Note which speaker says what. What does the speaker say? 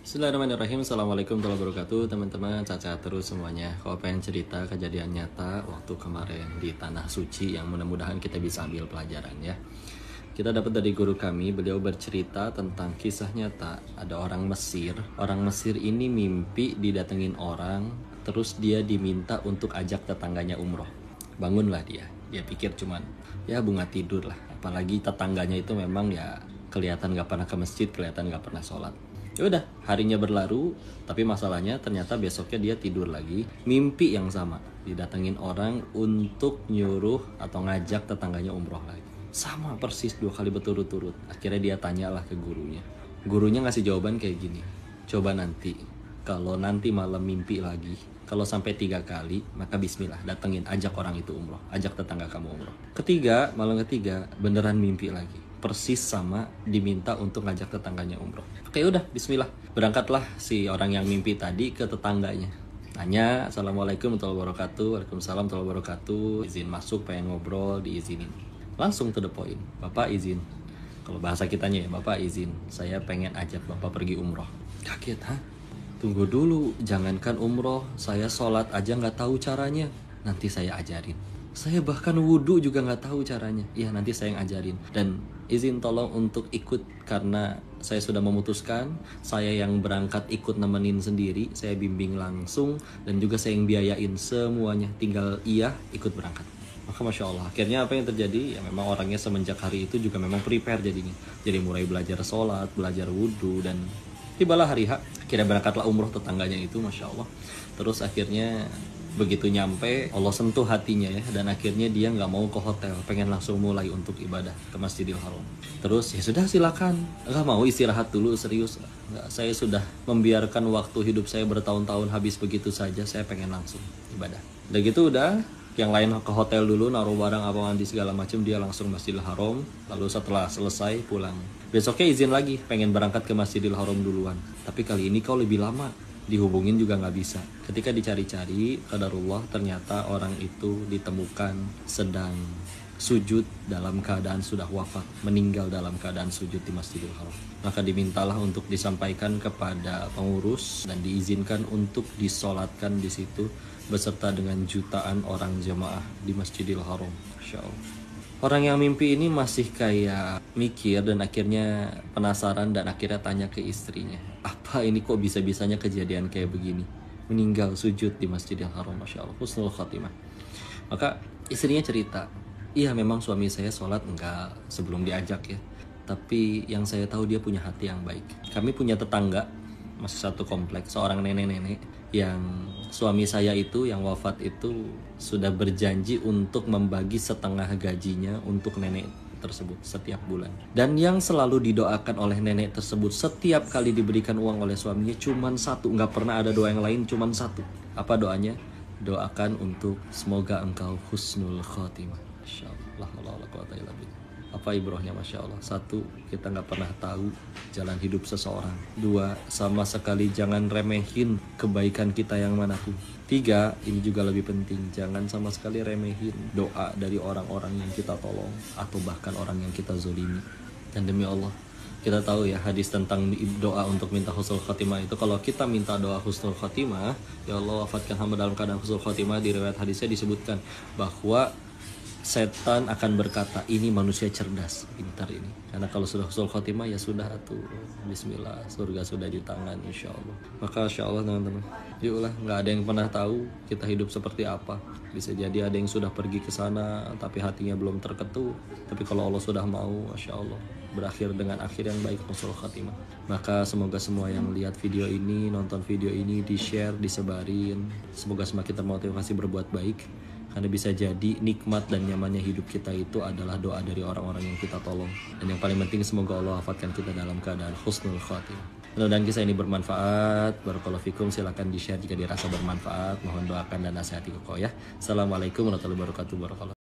Speaker 1: Bismillahirrahmanirrahim. Assalamualaikum warahmatullahi wabarakatuh. Teman-teman, cacat terus semuanya. Kalau pengen cerita kejadian nyata waktu kemarin di Tanah Suci yang mudah-mudahan kita bisa ambil pelajaran ya. Kita dapat dari guru kami, beliau bercerita tentang kisah nyata. Ada orang Mesir. Orang Mesir ini mimpi didatengin orang, terus dia diminta untuk ajak tetangganya umroh. Bangunlah dia. Dia pikir cuman ya bunga tidur lah. Apalagi tetangganya itu memang ya kelihatan gak pernah ke masjid, kelihatan gak pernah sholat. Ya udah, harinya berlalu, tapi masalahnya ternyata besoknya dia tidur lagi, mimpi yang sama, didatengin orang untuk nyuruh atau ngajak tetangganya umroh lagi. Sama persis 2 kali berturut-turut. Akhirnya dia tanyalah ke gurunya. Gurunya ngasih jawaban kayak gini. Coba nanti, kalau nanti malam mimpi lagi, kalau sampai 3 kali, maka bismillah, datengin, ajak orang itu umroh, ajak tetangga kamu umroh. Malam ketiga, beneran mimpi lagi. Persis sama, diminta untuk ngajak tetangganya umroh. Oke udah, bismillah. Berangkatlah si orang yang mimpi tadi ke tetangganya. Tanya, Assalamualaikum warahmatullahi wabarakatuh. Waalaikumsalam warahmatullahi wabarakatuh. Izin masuk, pengen ngobrol, diizinin. Langsung to the point. Bapak izin. Kalau bahasa kitanya ya, Bapak izin. Saya pengen ajak Bapak pergi umroh. Kaget, hah? Tunggu dulu, jangankan umroh, saya sholat aja nggak tahu caranya. Nanti saya ajarin. Saya bahkan wudhu juga nggak tahu caranya. Iya, nanti saya yang ajarin. Dan izin tolong untuk ikut karena saya sudah memutuskan. Saya yang berangkat ikut nemenin sendiri. Saya bimbing langsung dan juga saya yang biayain semuanya. Tinggal iya ikut berangkat. Maka Masya Allah, akhirnya apa yang terjadi? Ya memang orangnya semenjak hari itu juga memang prepare jadinya. Jadi mulai belajar sholat, belajar wudhu, dan tibalah hari H. Akhirnya berangkatlah umroh tetangganya itu, Masya Allah. Terus akhirnya begitu nyampe, Allah sentuh hatinya ya. Dan akhirnya dia nggak mau ke hotel, pengen langsung mulai untuk ibadah ke Masjidil Haram. Terus ya sudah silakan, nggak mau istirahat dulu, serius nggak, saya sudah membiarkan waktu hidup saya bertahun-tahun habis begitu saja, saya pengen langsung ibadah. Udah gitu udah, yang lain ke hotel dulu, naruh barang apa mandi segala macam, dia langsung Masjidil Haram. Lalu setelah selesai pulang, besoknya izin lagi, pengen berangkat ke Masjidil Haram duluan. Tapi kali ini kau lebih lama, dihubungin juga nggak bisa. Ketika dicari-cari, qadarullah, ternyata orang itu ditemukan sedang sujud dalam keadaan sudah wafat, meninggal dalam keadaan sujud di Masjidil Haram. Maka dimintalah untuk disampaikan kepada pengurus dan diizinkan untuk disolatkan di situ beserta dengan jutaan orang jemaah di Masjidil Haram. Masya Allah. Orang yang mimpi ini masih kayak mikir dan akhirnya penasaran dan akhirnya tanya ke istrinya, apa ini kok bisa-bisanya kejadian kayak begini? Meninggal sujud di Masjidil Haram, Masya Allah, husnul khatimah. Maka istrinya cerita, iya memang suami saya sholat enggak sebelum diajak ya, tapi yang saya tahu dia punya hati yang baik. Kami punya tetangga, masih satu kompleks, seorang nenek-nenek yang suami saya itu yang wafat itu sudah berjanji untuk membagi setengah gajinya untuk nenek tersebut setiap bulan. Dan yang selalu didoakan oleh nenek tersebut setiap kali diberikan uang oleh suaminya cuman satu, nggak pernah ada doa yang lain, cuman satu. Apa doanya? Doakan untuk semoga engkau husnul khotimah. Masya Allah, apa ibrohnya, Masya Allah. 1, kita nggak pernah tahu jalan hidup seseorang. 2, sama sekali jangan remehin kebaikan kita yang manapun. 3, ini juga lebih penting, jangan sama sekali remehin doa dari orang-orang yang kita tolong atau bahkan orang yang kita zolimi. Dan demi Allah, kita tahu ya hadis tentang doa untuk minta husnul khotimah itu, kalau kita minta doa husnul khotimah, ya Allah wafatkan hamba dalam keadaan husnul khotimah, di riwayat hadisnya disebutkan bahwa setan akan berkata, ini manusia cerdas, pintar ini. Karena kalau sudah husnul khotimah ya sudah tuh, bismillah, surga sudah di tangan insya Allah. Maka insya Allah teman-teman, yuklah, nggak ada yang pernah tahu kita hidup seperti apa. Bisa jadi ada yang sudah pergi ke sana tapi hatinya belum terketuk. Tapi kalau Allah sudah mau, masya Allah, berakhir dengan akhir yang baik, husnul khotimah. Maka semoga semua yang lihat video ini, nonton video ini, di-share, disebarin. Semoga semakin termotivasi berbuat baik. Karena bisa jadi nikmat dan nyamannya hidup kita itu adalah doa dari orang-orang yang kita tolong. Dan yang paling penting, semoga Allah wafatkan kita dalam keadaan husnul khatimah. Mudah-mudahan kisah ini bermanfaat. Barakallahu fikum. Silakan di-share jika dirasa bermanfaat. Mohon doakan dan nasihati kokoh ya. Assalamualaikum warahmatullahi wabarakatuh.